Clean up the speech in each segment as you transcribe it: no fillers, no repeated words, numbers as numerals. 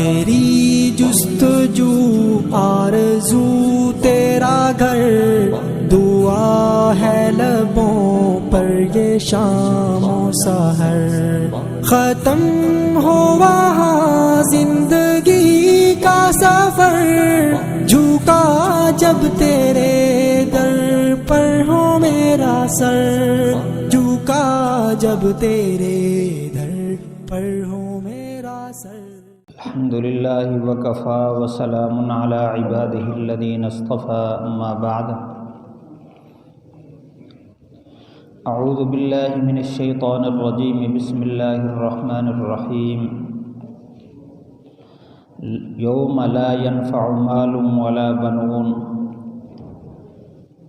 میری جستجو آرزو تیرا گھر، دعا ہے لبوں پر یہ شام و سحر، ختم ہو وہاں زندگی کا سفر، جھکا جب تیرے در پر ہو میرا سر، جھکا جب تیرے در پر ہو میرا سر۔ الحمدللہ وکفا وسلام علی عبادہ الذین اصطفى، اما بعد، اعوذ باللہ من الشیطان الرجیم، بسم اللہ الرحمن الرحیم۔ یوم لا ينفع مال ولا بنون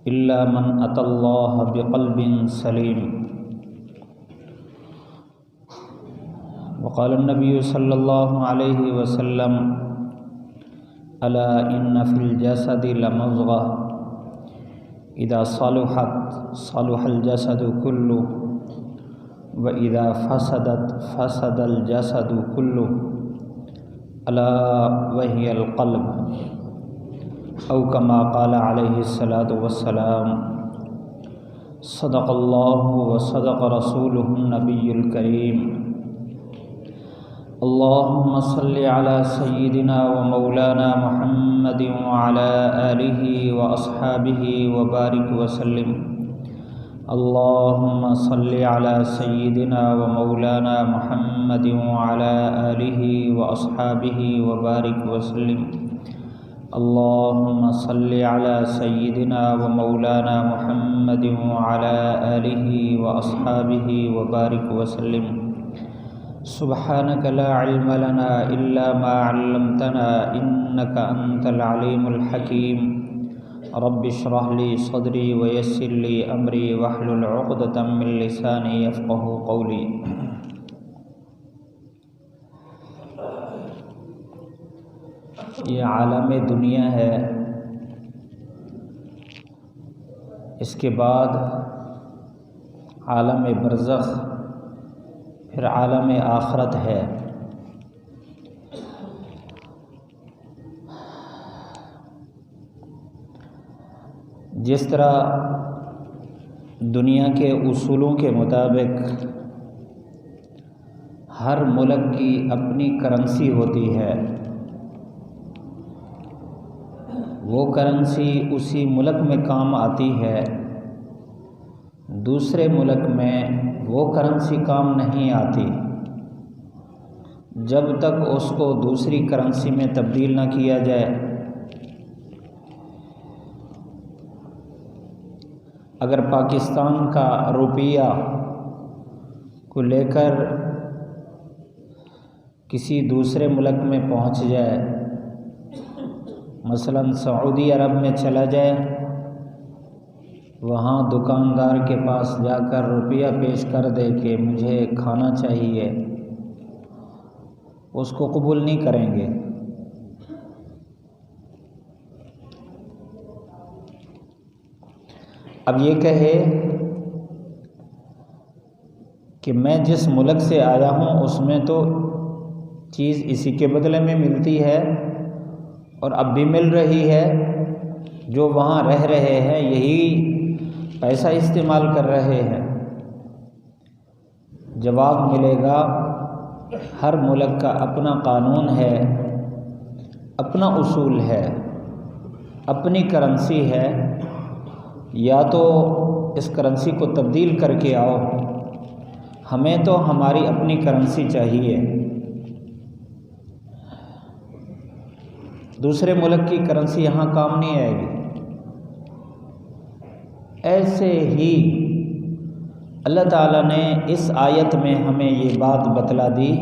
الا من اتى اللہ بقلب سلیم۔ وقال النبی صلی اللہ علیہ وسلم، الا ان فی الجسد لمضغہ اذا صلحت صلح الجسد كله واذا فسدت فسد الجسد كله الا وهي القلب، او كما قال علیہ الصلاۃ والسلام۔ صدق اللہ وصدق رسولہ النبی الکریم۔ اللهم صل على سيدنا ومولانا محمد وعلى آله وأصحابه وبارك وسلم۔ اللهم صل على سيدنا ومولانا محمد وعلى آله وأصحابه وبارك وسلم۔ اللهم صل على سيدنا ومولانا محمد وعلى آله وأصحابه وبارك وسلم۔ سبحانك لا علم لنا إلا ما علمتنا إنك أنت العليم الحكيم۔ رب اشرح لي صدري ويسر لي أمري واحلل عقدة من لساني يفقهوا قولي۔ یہ عالم دنیا ہے، اس کے بعد عالم برزخ، پھر عالم آخرت ہے۔ جس طرح دنیا کے اصولوں کے مطابق ہر ملک کی اپنی کرنسی ہوتی ہے، وہ کرنسی اسی ملک میں کام آتی ہے، دوسرے ملک میں وہ کرنسی کام نہیں آتی جب تک اس کو دوسری کرنسی میں تبدیل نہ کیا جائے۔ اگر پاکستان کا روپیہ کو لے کر کسی دوسرے ملک میں پہنچ جائے، مثلا سعودی عرب میں چلا جائے، وہاں دکاندار کے پاس جا کر روپیہ پیش کر دے کہ مجھے کھانا چاہیے، اس کو قبول نہیں کریں گے۔ اب یہ کہے کہ میں جس ملک سے آیا ہوں اس میں تو چیز اسی کے بدلے میں ملتی ہے اور اب بھی مل رہی ہے، جو وہاں رہ رہے ہیں یہی پیسہ استعمال کر رہے ہیں۔ جواب ملے گا، ہر ملک کا اپنا قانون ہے، اپنا اصول ہے، اپنی کرنسی ہے، یا تو اس کرنسی کو تبدیل کر کے آؤ، ہمیں تو ہماری اپنی کرنسی چاہیے، دوسرے ملک کی کرنسی یہاں کام نہیں آئے گی۔ ایسے ہی اللہ تعالیٰ نے اس آیت میں ہمیں یہ بات بتلا دی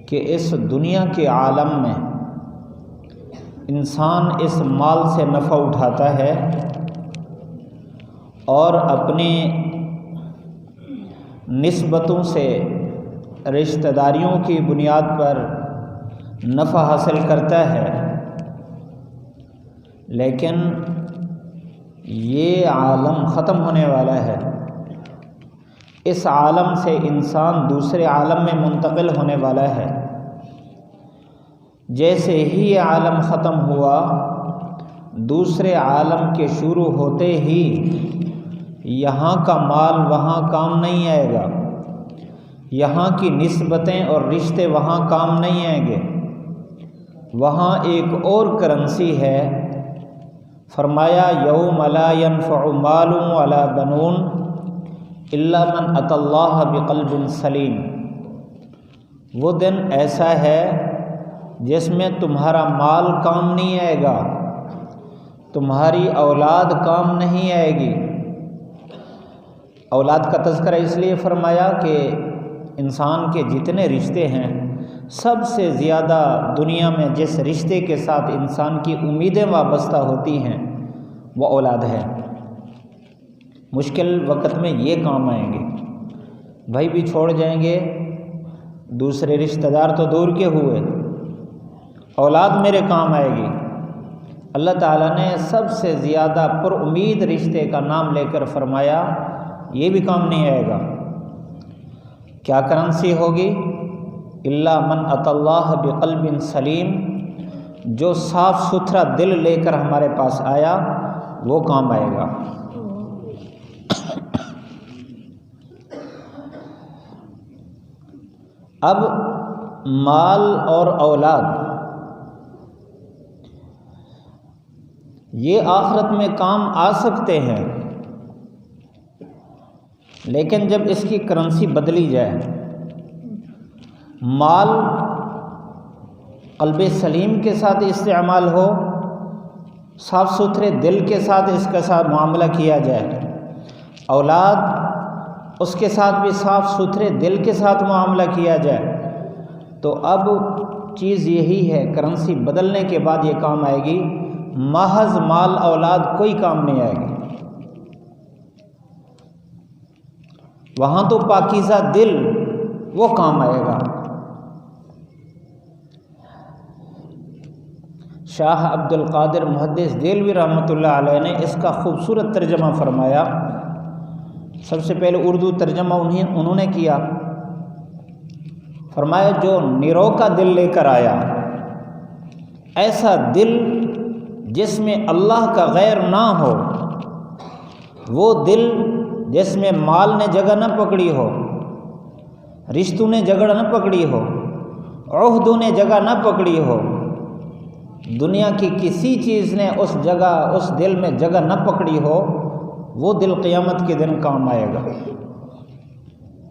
کہ اس دنیا کے عالم میں انسان اس مال سے نفع اٹھاتا ہے اور اپنی نسبتوں سے، رشتہ داریوں کی بنیاد پر نفع حاصل کرتا ہے، لیکن یہ عالم ختم ہونے والا ہے، اس عالم سے انسان دوسرے عالم میں منتقل ہونے والا ہے، جیسے ہی یہ عالم ختم ہوا دوسرے عالم کے شروع ہوتے ہی یہاں کا مال وہاں کام نہیں آئے گا، یہاں کی نسبتیں اور رشتے وہاں کام نہیں آئیں گے، وہاں ایک اور کرنسی ہے۔ فرمایا یوم لا ينفع مال ولا بنون الا من اتى اللہ بقلب سلیم، وہ دن ایسا ہے جس میں تمہارا مال کام نہیں آئے گا، تمہاری اولاد کام نہیں آئے گی۔ اولاد کا تذکرہ اس لیے فرمایا کہ انسان کے جتنے رشتے ہیں سب سے زیادہ دنیا میں جس رشتے کے ساتھ انسان کی امیدیں وابستہ ہوتی ہیں وہ اولاد ہے۔ مشکل وقت میں یہ کام آئیں گے، بھائی بھی چھوڑ جائیں گے، دوسرے رشتہ دار تو دور کے ہوئے، اولاد میرے کام آئے گی۔ اللہ تعالیٰ نے سب سے زیادہ پر امید رشتے کا نام لے کر فرمایا یہ بھی کام نہیں آئے گا۔ کیا کرنسی ہوگی؟ الا من اتی اللہ بقلب سلیم، جو صاف ستھرا دل لے کر ہمارے پاس آیا وہ کام آئے گا۔ اب مال اور اولاد یہ آخرت میں کام آ سکتے ہیں، لیکن جب اس کی کرنسی بدلی جائے، مال قلب سلیم کے ساتھ استعمال ہو، صاف ستھرے دل کے ساتھ اس کے ساتھ معاملہ کیا جائے، اولاد اس کے ساتھ بھی صاف ستھرے دل کے ساتھ معاملہ کیا جائے، تو اب چیز یہی ہے، کرنسی بدلنے کے بعد یہ کام آئے گی۔ محض مال اولاد کوئی کام نہیں آئے گی، وہاں تو پاکیزہ دل وہ کام آئے گا۔ شاہ عبد القادر محدث دہلوی رحمۃ اللہ علیہ نے اس کا خوبصورت ترجمہ فرمایا۔ سب سے پہلے اردو ترجمہ انہوں نے کیا، فرمایا جو نیرو کا دل لے کر آیا، ایسا دل جس میں اللہ کا غیر نہ ہو، وہ دل جس میں مال نے جگہ نہ پکڑی ہو، رشتوں نے جگہ نہ پکڑی ہو، عہدوں نے جگہ نہ پکڑی ہو، دنیا کی کسی چیز نے اس دل میں جگہ نہ پکڑی ہو، وہ دل قیامت کے دن کام آئے گا۔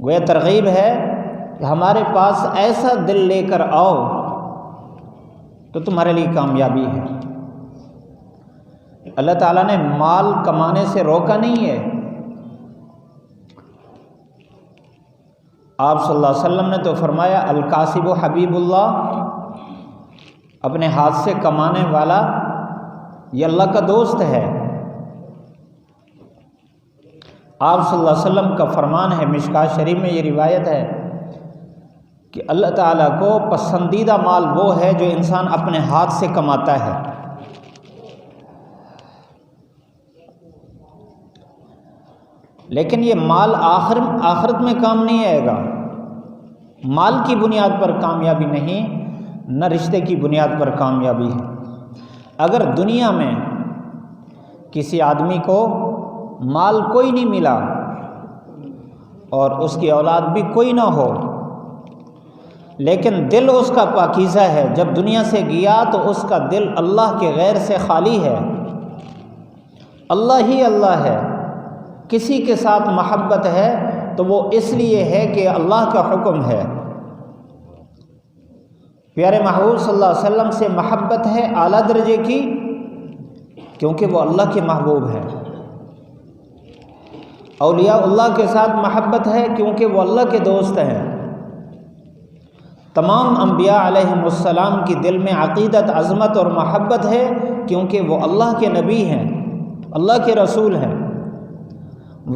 گویا ترغیب ہے کہ ہمارے پاس ایسا دل لے کر آؤ تو تمہارے لیے کامیابی ہے۔ اللہ تعالیٰ نے مال کمانے سے روکا نہیں ہے، آپ صلی اللہ علیہ وسلم نے تو فرمایا الکاسب حبیب اللہ، اپنے ہاتھ سے کمانے والا یہ اللہ کا دوست ہے۔ آپ صلی اللہ علیہ وسلم کا فرمان ہے، مشکوٰۃ شریف میں یہ روایت ہے کہ اللہ تعالیٰ کو پسندیدہ مال وہ ہے جو انسان اپنے ہاتھ سے کماتا ہے۔ لیکن یہ مال آخرت میں کام نہیں آئے گا، مال کی بنیاد پر کامیابی نہیں، نہ رشتے کی بنیاد پر کامیابی ہے۔ اگر دنیا میں کسی آدمی کو مال کوئی نہیں ملا اور اس کی اولاد بھی کوئی نہ ہو، لیکن دل اس کا پاکیزہ ہے، جب دنیا سے گیا تو اس کا دل اللہ کے غیر سے خالی ہے، اللہ ہی اللہ ہے، کسی کے ساتھ محبت ہے تو وہ اس لیے ہے کہ اللہ کا حکم ہے، پیارے محبوب صلی اللہ علیہ وسلم سے محبت ہے اعلیٰ درجے کی کیونکہ وہ اللہ کے محبوب ہیں، اولیاء اللہ کے ساتھ محبت ہے کیونکہ وہ اللہ کے دوست ہیں، تمام انبیاء علیہم السلام کی دل میں عقیدت، عظمت اور محبت ہے کیونکہ وہ اللہ کے نبی ہیں، اللہ کے رسول ہیں،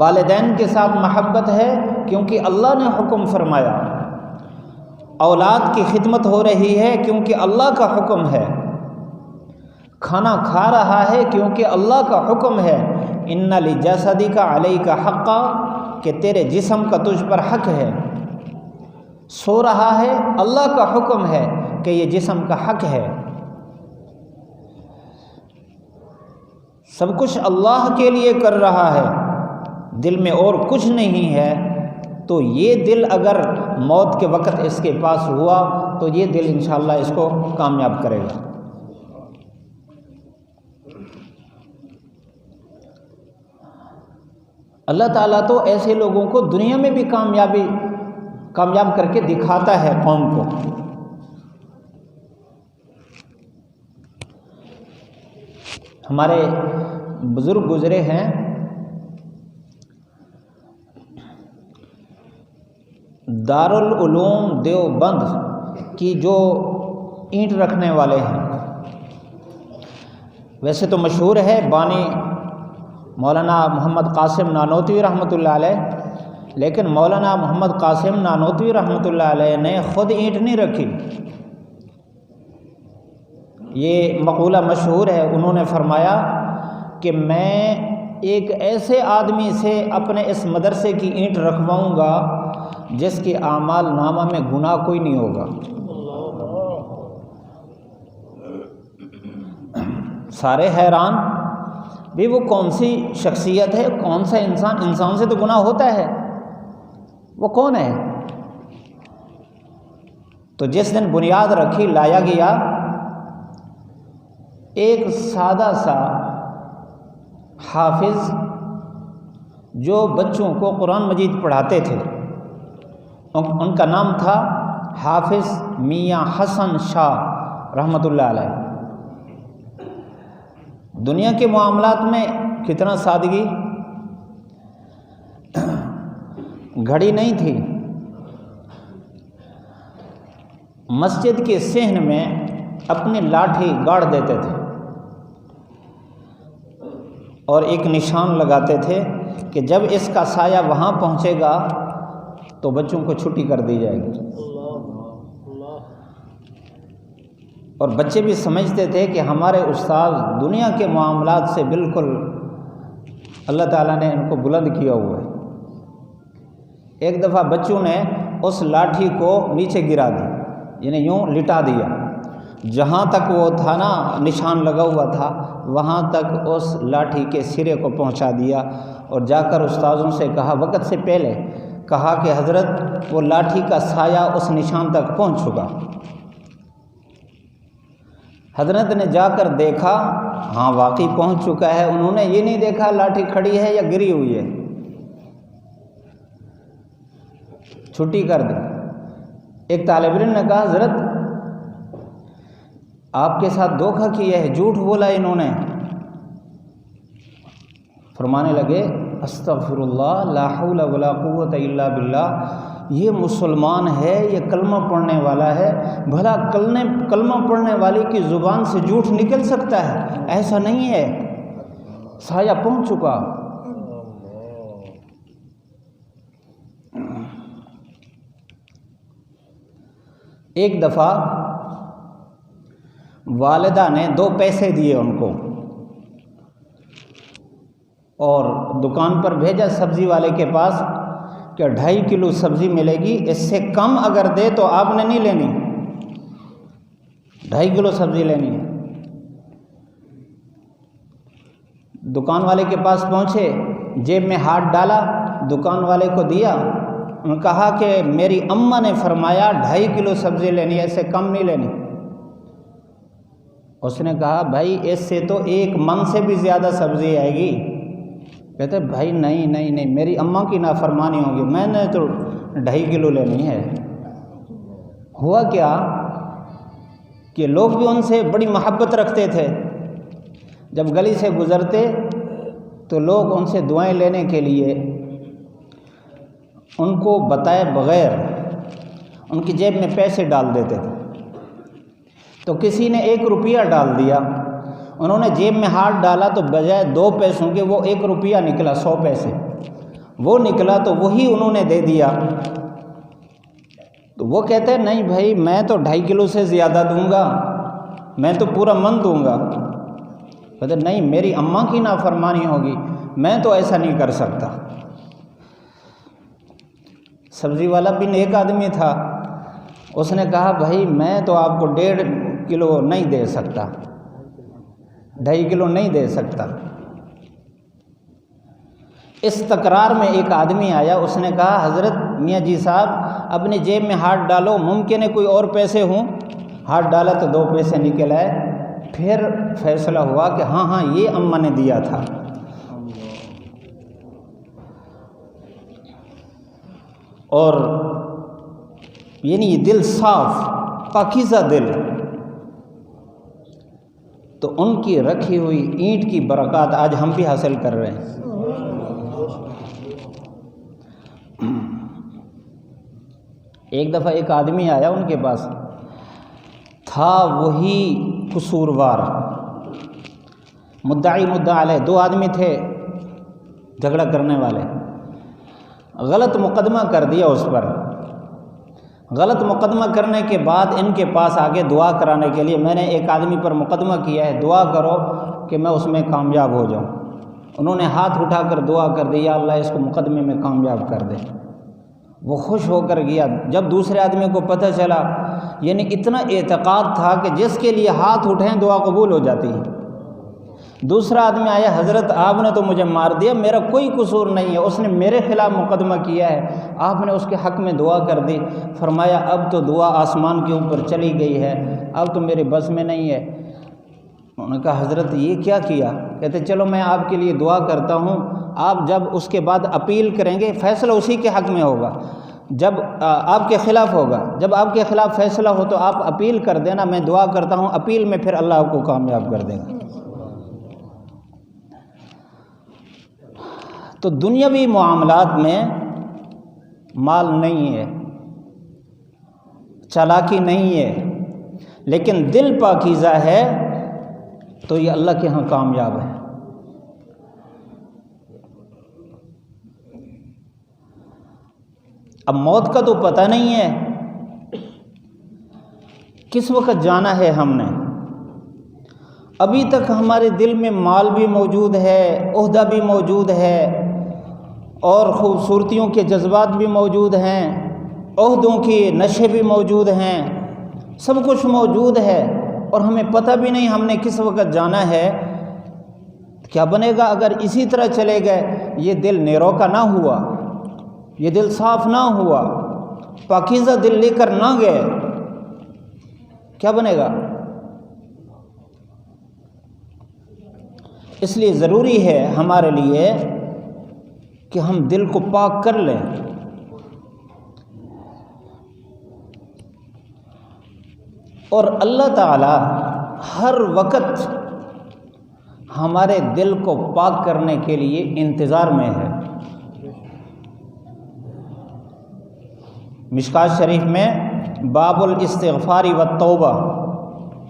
والدین کے ساتھ محبت ہے کیونکہ اللہ نے حکم فرمایا، اولاد کی خدمت ہو رہی ہے کیونکہ اللہ کا حکم ہے، کھانا کھا رہا ہے کیونکہ اللہ کا حکم ہے، ان لجسدک علیک حقا، کہ تیرے جسم کا تجھ پر حق ہے، سو رہا ہے اللہ کا حکم ہے، کہ یہ جسم کا حق ہے، سب کچھ اللہ کے لیے کر رہا ہے، دل میں اور کچھ نہیں ہے، تو یہ دل اگر موت کے وقت اس کے پاس ہوا تو یہ دل انشاءاللہ اس کو کامیاب کرے گا۔ اللہ تعالیٰ تو ایسے لوگوں کو دنیا میں بھی کامیاب کر کے دکھاتا ہے قوم کو۔ ہمارے بزرگ گزرے ہیں، دارالعلوم دیوبند کی جو اینٹ رکھنے والے ہیں، ویسے تو مشہور ہے بانی مولانا محمد قاسم نانوتوی رحمۃ اللہ علیہ، لیکن مولانا محمد قاسم نانوتوی رحمۃ اللہ علیہ نے خود اینٹ نہیں رکھی۔ یہ مقولہ مشہور ہے، انہوں نے فرمایا کہ میں ایک ایسے آدمی سے اپنے اس مدرسے کی اینٹ رکھواؤں گا جس کے اعمال نامہ میں گناہ کوئی نہیں ہوگا۔ سارے حیران، بھی وہ کون سی شخصیت ہے، کون سا انسان سے تو گناہ ہوتا ہے، وہ کون ہے؟ تو جس دن بنیاد رکھی، لایا گیا، ایک سادہ سا حافظ جو بچوں کو قرآن مجید پڑھاتے تھے، ان کا نام تھا حافظ میاں حسن شاہ رحمۃ اللہ علیہ۔ دنیا کے معاملات میں کتنا سادگی، گھڑی نہیں تھی، مسجد کے صحن میں اپنی لاٹھی گاڑ دیتے تھے اور ایک نشان لگاتے تھے کہ جب اس کا سایہ وہاں پہنچے گا تو بچوں کو چھٹی کر دی جائے گی۔ اور بچے بھی سمجھتے تھے کہ ہمارے استاد دنیا کے معاملات سے بالکل اللہ تعالیٰ نے ان کو بلند کیا ہوا ہے۔ ایک دفعہ بچوں نے اس لاٹھی کو نیچے گرا دی، یعنی یوں لٹا دیا، جہاں تک وہ تھا نا نشان لگا ہوا تھا وہاں تک اس لاٹھی کے سرے کو پہنچا دیا، اور جا کر استاذوں سے کہا، وقت سے پہلے کہا کہ حضرت وہ لاٹھی کا سایہ اس نشان تک پہنچ چکا۔ حضرت نے جا کر دیکھا، ہاں واقعی پہنچ چکا ہے، انہوں نے یہ نہیں دیکھا لاٹھی کھڑی ہے یا گری ہوئی ہے، چھٹی کر دی۔ ایک طالب علم نے کہا، حضرت آپ کے ساتھ دھوکہ کیا ہے، جھوٹ بولا انہوں نے۔ فرمانے لگے، استغفر اللہ، لا حول ولا قوت الا باللہ، یہ مسلمان ہے، یہ کلمہ پڑھنے والا ہے، بھلا کلمہ پڑھنے والے کی زبان سے جھوٹ نکل سکتا ہے؟ ایسا نہیں ہے، سایہ پہنچ چکا۔ ایک دفعہ والدہ نے 2 پیسے دیے ان کو اور دکان پر بھیجا سبزی والے کے پاس کہ 2.5 کلو سبزی ملے گی، اس سے کم اگر دے تو آپ نے نہیں لینی، 2.5 کلو سبزی لینی ہے۔ دکان والے کے پاس پہنچے، جیب میں ہاتھ ڈالا، دکان والے کو دیا، انہوں نے کہا کہ میری اماں نے فرمایا 2.5 کلو سبزی لینی ہے، اس سے کم نہیں لینی۔ اس نے کہا، بھائی اس سے تو 1 من سے بھی زیادہ سبزی آئے گی۔ کہتے بھائی نہیں، میری اماں کی نافرمانی ہوگی، میں نے تو 2.5 کلو لینی ہے۔ ہوا کیا کہ لوگ بھی ان سے بڑی محبت رکھتے تھے، جب گلی سے گزرتے تو لوگ ان سے دعائیں لینے کے لیے ان کو بتائے بغیر ان کی جیب میں پیسے ڈال دیتے تھے۔ تو کسی نے 1 روپیہ ڈال دیا، انہوں نے جیب میں ہاتھ ڈالا تو بجائے 2 پیسوں کے وہ 1 روپیہ نکلا، 100 پیسے وہ نکلا، تو وہی انہوں نے دے دیا۔ تو وہ کہتے ہیں نہیں بھائی میں تو 2.5 کلو سے زیادہ دوں گا، میں تو پورا من دوں گا۔ کہتے نہیں میری اماں کی نافرمانی ہوگی، میں تو ایسا نہیں کر سکتا۔ سبزی والا بھی نیک آدمی تھا، اس نے کہا بھائی میں تو آپ کو 1.5 کلو نہیں دے سکتا، 2.5 کلو نہیں دے سکتا۔ اس تکرار میں ایک آدمی آیا، اس نے کہا حضرت میاں جی صاحب اپنی جیب میں ہاتھ ڈالو، ممکن ہے کوئی اور پیسے ہوں۔ ہاتھ ڈالا تو 2 پیسے نکل آئے۔ پھر فیصلہ ہوا کہ ہاں یہ اماں نے دیا تھا۔ اور یعنی یہ دل صاف پاکیزہ دل، تو ان کی رکھی ہوئی اینٹ کی برکات آج ہم بھی حاصل کر رہے ہیں۔ ایک دفعہ ایک آدمی آیا ان کے پاس، تھا وہی قصوروار، مدعی مدعا علیہ، 2 آدمی تھے جھگڑا کرنے والے، غلط مقدمہ کر دیا اس پر۔ غلط مقدمہ کرنے کے بعد ان کے پاس آگے دعا کرانے کے لیے، میں نے ایک آدمی پر مقدمہ کیا ہے، دعا کرو کہ میں اس میں کامیاب ہو جاؤں۔ انہوں نے ہاتھ اٹھا کر دعا کر دی، یا اللہ اس کو مقدمے میں کامیاب کر دے۔ وہ خوش ہو کر گیا۔ جب دوسرے آدمی کو پتہ چلا، یعنی اتنا اعتقاد تھا کہ جس کے لیے ہاتھ اٹھیں دعا قبول ہو جاتی ہے۔ دوسرا آدمی آیا، حضرت آپ نے تو مجھے مار دیا، میرا کوئی قصور نہیں ہے، اس نے میرے خلاف مقدمہ کیا ہے، آپ نے اس کے حق میں دعا کر دی۔ فرمایا اب تو دعا آسمان کے اوپر چلی گئی ہے، اب تو میرے بس میں نہیں ہے۔ انہوں نے کہا حضرت یہ کیا کیا؟ کہتے چلو میں آپ کے لیے دعا کرتا ہوں، آپ جب اس کے بعد اپیل کریں گے فیصلہ اسی کے حق میں ہوگا، جب آپ کے خلاف ہوگا، جب آپ کے خلاف فیصلہ ہو تو آپ اپیل کر دینا، میں دعا کرتا ہوں اپیل میں پھر اللہ آپ کو کامیاب کر دے گا۔ تو دنیاوی معاملات میں مال نہیں ہے، چالاکی نہیں ہے، لیکن دل پاکیزہ ہے تو یہ اللہ کے ہاں کامیاب ہے۔ اب موت کا تو پتہ نہیں ہے کس وقت جانا ہے ہم نے، ابھی تک ہمارے دل میں مال بھی موجود ہے، عہدہ بھی موجود ہے، اور خوبصورتیوں کے جذبات بھی موجود ہیں، عہدوں کے نشے بھی موجود ہیں، سب کچھ موجود ہے، اور ہمیں پتہ بھی نہیں ہم نے کس وقت جانا ہے۔ کیا بنے گا اگر اسی طرح چلے گئے؟ یہ دل نیرو کا نہ ہوا، یہ دل صاف نہ ہوا، پاکیزہ دل لے کر نہ گئے، کیا بنے گا؟ اس لیے ضروری ہے ہمارے لیے کہ ہم دل کو پاک کر لیں۔ اور اللہ تعالی ہر وقت ہمارے دل کو پاک کرنے کے لیے انتظار میں ہے۔ مشکات شریف میں باب الاستغفار والتوبہ،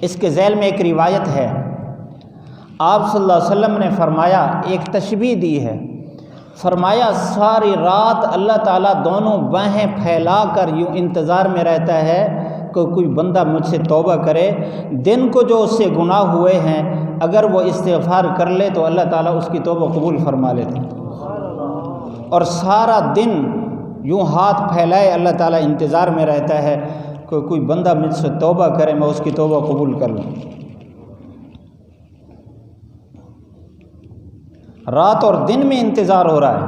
اس کے ذیل میں ایک روایت ہے، آپ صلی اللہ علیہ وسلم نے فرمایا، ایک تشبیہ دی ہے، فرمایا ساری رات اللہ تعالیٰ دونوں باہیں پھیلا کر یوں انتظار میں رہتا ہے کہ کوئی بندہ مجھ سے توبہ کرے۔ دن کو جو اس سے گناہ ہوئے ہیں اگر وہ استغفار کر لے تو اللہ تعالیٰ اس کی توبہ قبول فرما لیتے، اور سارا دن یوں ہاتھ پھیلائے اللہ تعالیٰ انتظار میں رہتا ہے کہ کوئی بندہ مجھ سے توبہ کرے، میں اس کی توبہ قبول کر لوں۔ رات اور دن میں انتظار ہو رہا ہے۔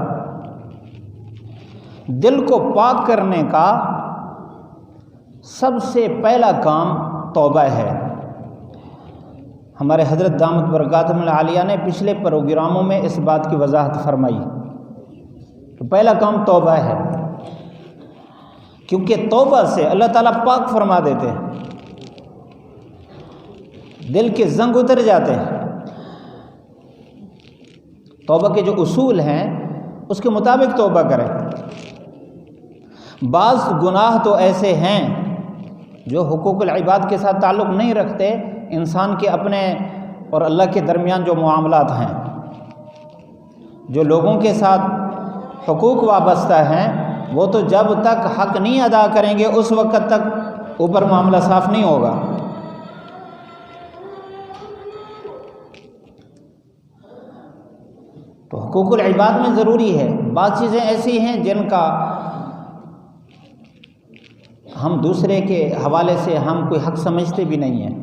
دل کو پاک کرنے کا سب سے پہلا کام توبہ ہے۔ ہمارے حضرت دامت برکاتہم العالیہ نے پچھلے پروگراموں میں اس بات کی وضاحت فرمائی کہ پہلا کام توبہ ہے، کیونکہ توبہ سے اللہ تعالیٰ پاک فرما دیتے ہیں، دل کے زنگ اتر جاتے ہیں۔ توبہ کے جو اصول ہیں اس کے مطابق توبہ کریں۔ بعض گناہ تو ایسے ہیں جو حقوق العباد کے ساتھ تعلق نہیں رکھتے، انسان کے اپنے اور اللہ کے درمیان جو معاملات ہیں، جو لوگوں کے ساتھ حقوق وابستہ ہیں، وہ تو جب تک حق نہیں ادا کریں گے اس وقت تک اوپر معاملہ صاف نہیں ہوگا۔ تو حقوق العباد میں ضروری ہے۔ بعض چیزیں ایسی ہیں جن کا ہم دوسرے کے حوالے سے ہم کوئی حق سمجھتے بھی نہیں ہیں،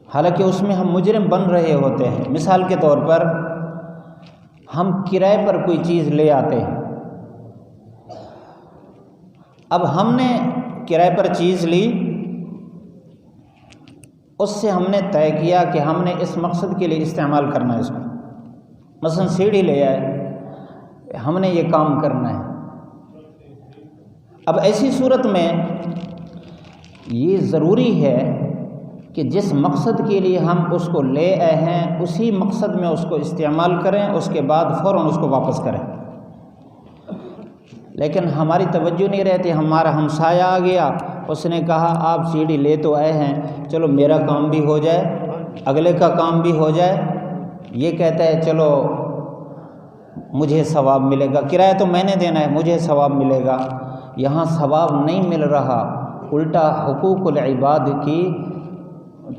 حالانکہ اس میں ہم مجرم بن رہے ہوتے ہیں۔ مثال کے طور پر ہم کرائے پر کوئی چیز لے آتے ہیں، اب ہم نے کرائے پر چیز لی، اس سے ہم نے طے کیا کہ ہم نے اس مقصد کے لیے استعمال کرنا ہے اس کو، مثلا سیڑھی لے آئے، ہم نے یہ کام کرنا ہے۔ اب ایسی صورت میں یہ ضروری ہے کہ جس مقصد کے لیے ہم اس کو لے آئے ہیں اسی مقصد میں اس کو استعمال کریں، اس کے بعد فوراً اس کو واپس کریں۔ لیکن ہماری توجہ نہیں رہتی، ہمارا ہمسایہ آ گیا، اس نے کہا آپ سیڑھی لے تو آئے ہیں، چلو میرا کام بھی ہو جائے، اگلے کا کام بھی ہو جائے، یہ کہتا ہے چلو مجھے ثواب ملے گا، کرایہ تو میں نے دینا ہے، مجھے ثواب ملے گا۔ یہاں ثواب نہیں مل رہا، الٹا حقوق العباد کی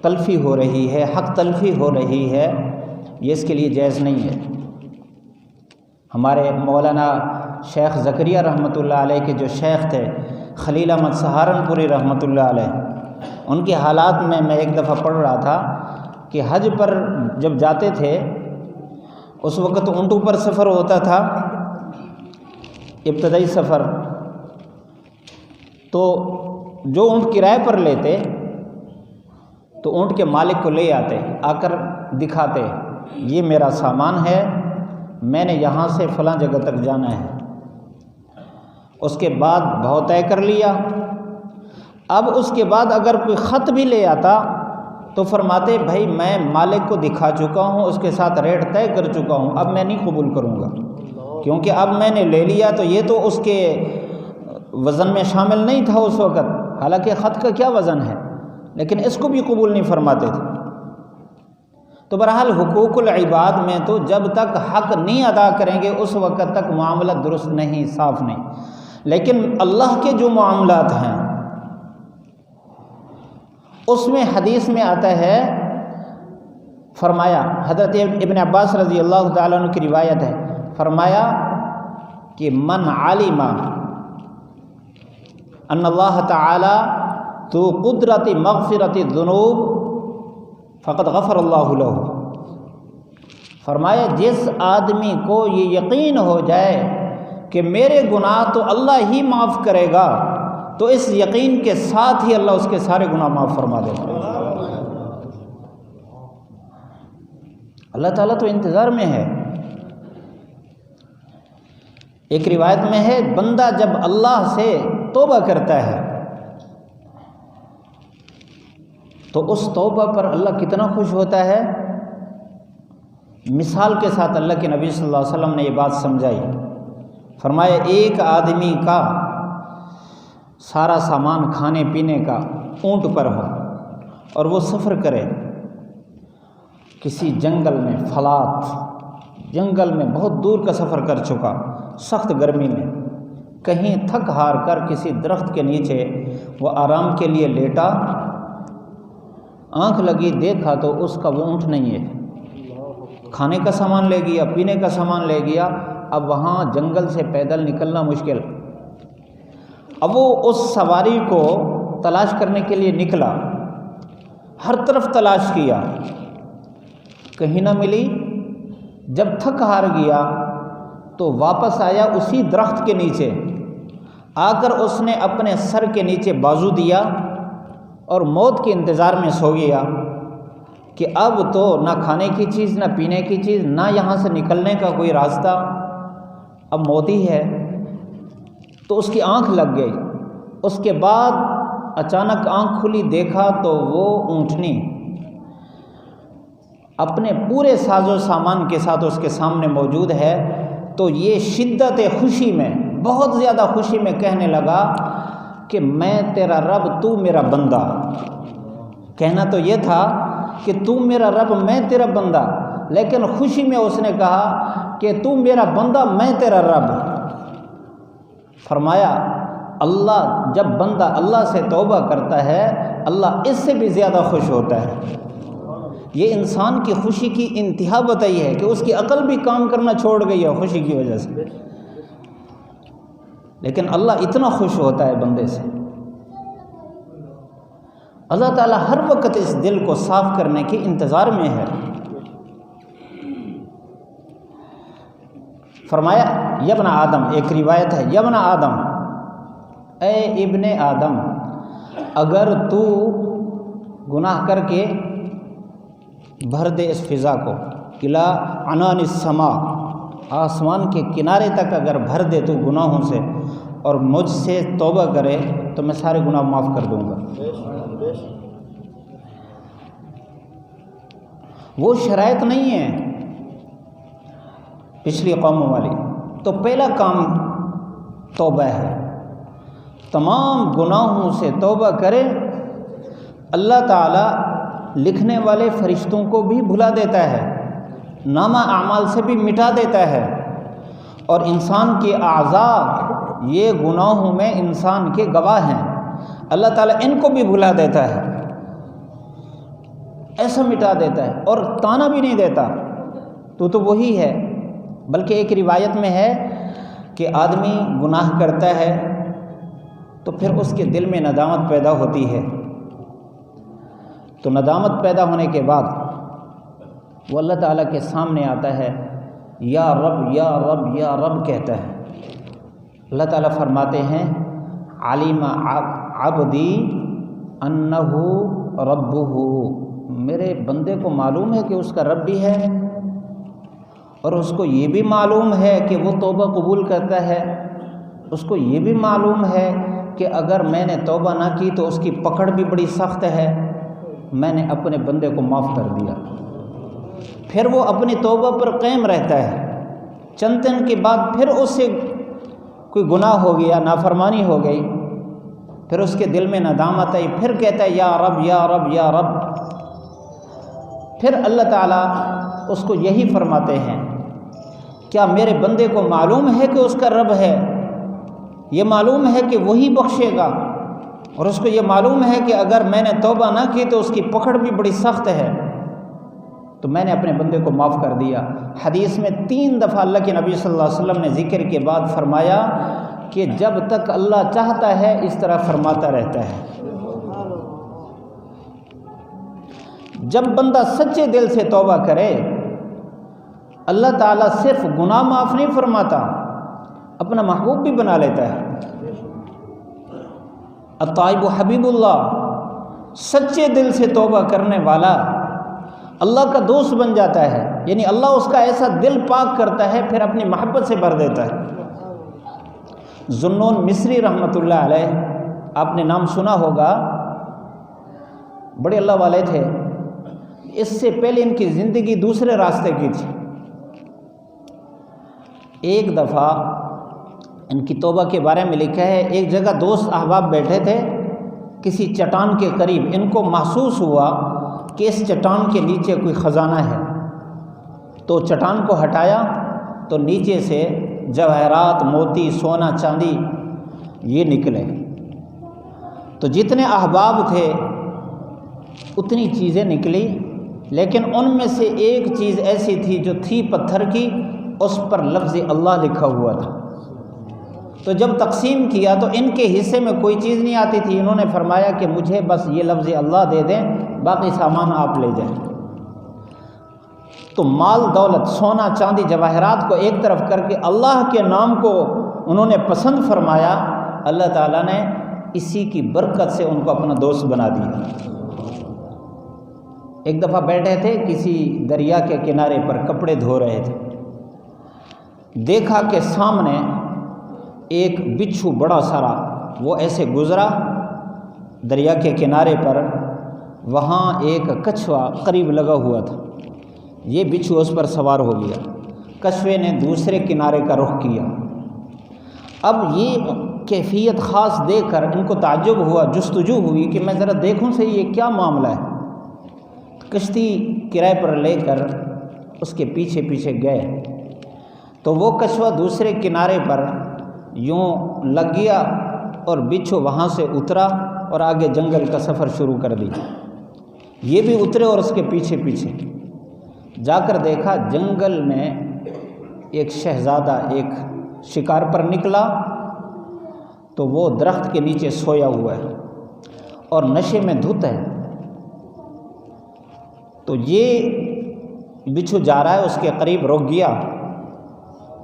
تلفی ہو رہی ہے، حق تلفی ہو رہی ہے، یہ اس کے لیے جائز نہیں ہے۔ ہمارے مولانا شیخ زکریا رحمۃ اللہ علیہ کے جو شیخ تھے خلیل احمد سہارنپوری رحمۃ اللہ علیہ، ان کے حالات میں ایک دفعہ پڑھ رہا تھا کہ حج پر جب جاتے تھے اس وقت اونٹوں پر سفر ہوتا تھا، ابتدائی سفر، تو جو اونٹ کرائے پر لیتے تو اونٹ کے مالک کو لے آتے، آ کر دکھاتے یہ میرا سامان ہے، میں نے یہاں سے فلاں جگہ تک جانا ہے۔ اس کے بعد بھاؤ طے کر لیا۔ اب اس کے بعد اگر کوئی خط بھی لے آتا تو فرماتے بھائی میں مالک کو دکھا چکا ہوں، اس کے ساتھ ریٹ طے کر چکا ہوں، اب میں نہیں قبول کروں گا، کیونکہ اب میں نے لے لیا تو یہ تو اس کے وزن میں شامل نہیں تھا اس وقت، حالانکہ خط کا کیا وزن ہے، لیکن اس کو بھی قبول نہیں فرماتے تھے۔ تو بہرحال حقوق العباد میں تو جب تک حق نہیں ادا کریں گے اس وقت تک معاملہ درست نہیں، صاف نہیں۔ لیکن اللہ کے جو معاملات ہیں اس میں حدیث میں آتا ہے، فرمایا، حضرت ابن عباس رضی اللہ تعالیٰ عنہ کی روایت ہے، فرمایا کہ من علم ان اللہ تعالی تو قدرت مغفرت الذنوب فقد غفر اللہ لہ۔ فرمایا جس آدمی کو یہ یقین ہو جائے کہ میرے گناہ تو اللہ ہی معاف کرے گا تو اس یقین کے ساتھ ہی اللہ اس کے سارے گناہ معاف فرما دے گا۔ اللہ تعالیٰ تو انتظار میں ہے۔ ایک روایت میں ہے بندہ جب اللہ سے توبہ کرتا ہے تو اس توبہ پر اللہ کتنا خوش ہوتا ہے۔ مثال کے ساتھ اللہ کے نبی صلی اللہ علیہ وسلم نے یہ بات سمجھائی، فرمایا ایک آدمی کا سارا سامان کھانے پینے کا اونٹ پر ہو اور وہ سفر کرے کسی جنگل میں، فلات جنگل میں بہت دور کا سفر کر چکا، سخت گرمی میں، کہیں تھک ہار کر کسی درخت کے نیچے وہ آرام کے لیے لیٹا، آنکھ لگی، دیکھا تو اس کا وہ اونٹ نہیں ہے، کھانے کا سامان لے گیا، پینے کا سامان لے گیا، اب وہاں جنگل سے پیدل نکلنا مشکل۔ اب وہ اس سواری کو تلاش کرنے کے لیے نکلا، ہر طرف تلاش کیا، کہیں نہ ملی۔ جب تھک ہار گیا تو واپس آیا اسی درخت کے نیچے، آ کر اس نے اپنے سر کے نیچے بازو دیا اور موت کے انتظار میں سو گیا کہ اب تو نہ کھانے کی چیز، نہ پینے کی چیز، نہ یہاں سے نکلنے کا کوئی راستہ، اب موت ہی ہے۔ تو اس کی آنکھ لگ گئی۔ اس کے بعد اچانک آنکھ کھلی، دیکھا تو وہ اونٹنی اپنے پورے ساز و سامان کے ساتھ اس کے سامنے موجود ہے۔ تو یہ شدت خوشی میں، بہت زیادہ خوشی میں کہنے لگا کہ میں تیرا رب، تو میرا بندہ۔ کہنا تو یہ تھا کہ تو میرا رب، میں تیرا بندہ، لیکن خوشی میں اس نے کہا کہ تو میرا بندہ، میں تیرا رب۔ فرمایا اللہ، جب بندہ اللہ سے توبہ کرتا ہے اللہ اس سے بھی زیادہ خوش ہوتا ہے۔ یہ انسان کی خوشی کی انتہا بتائی ہے کہ اس کی عقل بھی کام کرنا چھوڑ گئی ہے خوشی کی وجہ سے۔ لیکن اللہ اتنا خوش ہوتا ہے بندے سے، اللہ تعالیٰ ہر وقت اس دل کو صاف کرنے کے انتظار میں ہے۔ فرمایا یبن آدم، ایک روایت ہے یبن آدم، اے ابن آدم، اگر تو گناہ کر کے بھر دے اس فضا کو، الا عنان السماء، آسمان کے کنارے تک اگر بھر دے تو گناہوں سے، اور مجھ سے توبہ کرے تو میں سارے گناہ معاف کر دوں گا۔ وہ شرائط نہیں ہے پچھلی قوموں والی، تو پہلا کام توبہ ہے، تمام گناہوں سے توبہ کرے، اللہ تعالیٰ لکھنے والے فرشتوں کو بھی بھلا دیتا ہے، نامہ اعمال سے بھی مٹا دیتا ہے، اور انسان کے اعضاء یہ گناہوں میں انسان کے گواہ ہیں، اللہ تعالیٰ ان کو بھی بھلا دیتا ہے، ایسا مٹا دیتا ہے، اور تانا بھی نہیں دیتا تو وہی ہے۔ بلکہ ایک روایت میں ہے کہ آدمی گناہ کرتا ہے تو پھر اس کے دل میں ندامت پیدا ہوتی ہے، تو ندامت پیدا ہونے کے بعد وہ اللہ تعالیٰ کے سامنے آتا ہے، یا رب یا رب یا رب کہتا ہے۔ اللہ تعالیٰ فرماتے ہیں علیم عبدی انہ ربہ، میرے بندے کو معلوم ہے کہ اس کا رب بھی ہے، اور اس کو یہ بھی معلوم ہے کہ وہ توبہ قبول کرتا ہے، اس کو یہ بھی معلوم ہے کہ اگر میں نے توبہ نہ کی تو اس کی پکڑ بھی بڑی سخت ہے، میں نے اپنے بندے کو معاف کر دیا۔ پھر وہ اپنی توبہ پر قائم رہتا ہے، چند دن کے بعد پھر اس سے کوئی گناہ ہو گیا، نافرمانی ہو گئی، پھر اس کے دل میں ندامت آئی، پھر کہتا ہے یا رب یا رب یا رب، پھر اللہ تعالیٰ اس کو یہی فرماتے ہیں، کیا میرے بندے کو معلوم ہے کہ اس کا رب ہے، یہ معلوم ہے کہ وہی بخشے گا، اور اس کو یہ معلوم ہے کہ اگر میں نے توبہ نہ کی تو اس کی پکڑ بھی بڑی سخت ہے، تو میں نے اپنے بندے کو معاف کر دیا۔ حدیث میں 3 دفعہ اللہ کے نبی صلی اللہ علیہ وسلم نے ذکر کے بعد فرمایا کہ جب تک اللہ چاہتا ہے اس طرح فرماتا رہتا ہے۔ جب بندہ سچے دل سے توبہ کرے، اللہ تعالیٰ صرف گناہ معاف نہیں فرماتا، اپنا محبوب بھی بنا لیتا ہے۔ التائب حبیب اللہ، سچے دل سے توبہ کرنے والا اللہ کا دوست بن جاتا ہے، یعنی اللہ اس کا ایسا دل پاک کرتا ہے، پھر اپنی محبت سے بھر دیتا ہے۔ ذوالنون مصری رحمۃ اللہ علیہ، آپ نے نام سنا ہوگا، بڑے اللہ والے تھے، اس سے پہلے ان کی زندگی دوسرے راستے کی تھی۔ ایک دفعہ ان کی توبہ کے بارے میں لکھا ہے، ایک جگہ دوست احباب بیٹھے تھے کسی چٹان کے قریب، ان کو محسوس ہوا کہ اس چٹان کے نیچے کوئی خزانہ ہے، تو چٹان کو ہٹایا تو نیچے سے جواہرات، موتی، سونا، چاندی یہ نکلے، تو جتنے احباب تھے اتنی چیزیں نکلی، لیکن ان میں سے ایک چیز ایسی تھی جو تھی پتھر کی، اس پر لفظ اللہ لکھا ہوا تھا۔ تو جب تقسیم کیا تو ان کے حصے میں کوئی چیز نہیں آتی تھی، انہوں نے فرمایا کہ مجھے بس یہ لفظ اللہ دے دیں، باقی سامان آپ لے جائیں۔ تو مال دولت، سونا چاندی جواہرات کو ایک طرف کر کے اللہ کے نام کو انہوں نے پسند فرمایا، اللہ تعالیٰ نے اسی کی برکت سے ان کو اپنا دوست بنا دیا۔ ایک دفعہ بیٹھے تھے کسی دریا کے کنارے پر، کپڑے دھو رہے تھے، دیکھا کہ سامنے ایک بچھو بڑا سارا وہ ایسے گزرا دریا کے کنارے پر، وہاں ایک کچھوا قریب لگا ہوا تھا، یہ بچھو اس پر سوار ہو گیا، کچھوے نے دوسرے کنارے کا رخ کیا۔ اب یہ کیفیت خاص دیکھ کر ان کو تعجب ہوا، جستجو ہوئی کہ میں ذرا دیکھوں سے یہ کیا معاملہ ہے۔ کشتی کرائے پر لے کر اس کے پیچھے پیچھے گئے تو وہ کچھوا دوسرے کنارے پر یوں لگ گیا اور بچھو وہاں سے اترا اور آگے جنگل کا سفر شروع کر دی۔ یہ بھی اترے اور اس کے پیچھے پیچھے جا کر دیکھا جنگل میں ایک شہزادہ ایک شکار پر نکلا تو وہ درخت کے نیچے سویا ہوا ہے اور نشے میں دھت ہے، تو یہ بچھو جا رہا ہے، اس کے قریب رک گیا۔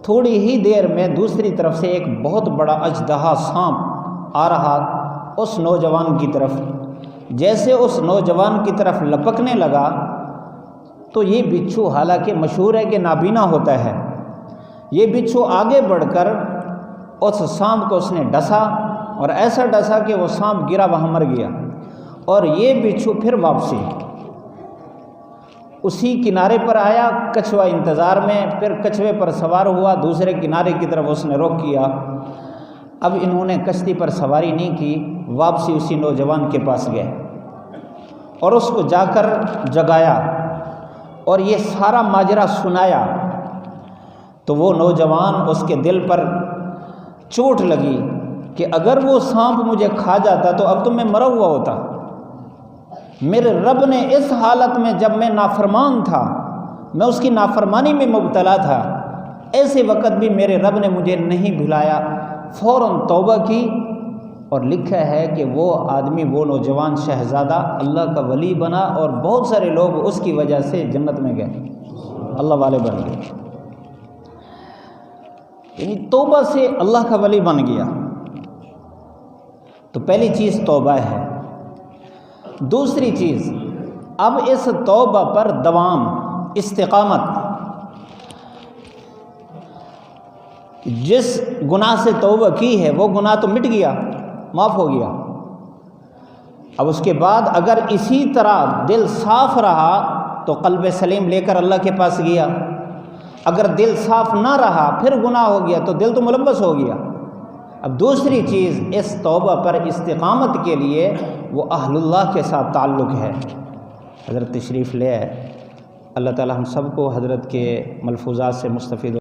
تھوڑی ہی دیر میں دوسری طرف سے ایک بہت بڑا اژدہا سانپ آ رہا اس نوجوان کی طرف۔ جیسے اس نوجوان کی طرف لپکنے لگا تو یہ بچھو، حالانکہ مشہور ہے کہ نابینا ہوتا ہے، یہ بچھو آگے بڑھ کر اس سانپ کو اس نے ڈسا، اور ایسا ڈسا کہ وہ سانپ گرا، وہاں مر گیا۔ اور یہ بچھو پھر واپسی اسی کنارے پر آیا، کچھوا انتظار میں، پھر کچھوے پر سوار ہوا، دوسرے کنارے کی طرف اس نے رخ کیا۔ اب انہوں نے کشتی پر سواری نہیں کی، واپسی اسی نوجوان کے پاس گئے اور اس کو جا کر جگایا اور یہ سارا ماجرا سنایا۔ تو وہ نوجوان، اس کے دل پر چوٹ لگی کہ اگر وہ سانپ مجھے کھا جاتا تو اب تو میں مرا ہوا ہوتا۔ میرے رب نے اس حالت میں، جب میں نافرمان تھا، میں اس کی نافرمانی میں مبتلا تھا، ایسے وقت بھی میرے رب نے مجھے نہیں بھلایا، فوراً توبہ کی۔ اور لکھا ہے کہ وہ آدمی، وہ نوجوان شہزادہ اللہ کا ولی بنا، اور بہت سارے لوگ اس کی وجہ سے جنت میں گئے، اللہ والے بن گئے، یعنی توبہ سے اللہ کا ولی بن گیا۔ تو پہلی چیز توبہ ہے۔ دوسری چیز، اب اس توبہ پر دوام، استقامت۔ جس گناہ سے توبہ کی ہے وہ گناہ تو مٹ گیا، معاف ہو گیا۔ اب اس کے بعد اگر اسی طرح دل صاف رہا تو قلب سلیم لے کر اللہ کے پاس گیا، اگر دل صاف نہ رہا پھر گناہ ہو گیا تو دل تو ملبس ہو گیا۔ اب دوسری چیز، اس توبہ پر استقامت کے لیے وہ اہل اللہ کے ساتھ تعلق ہے۔ حضرت تشریف لے آئے، اللہ تعالی ہم سب کو حضرت کے ملفوظات سے مستفید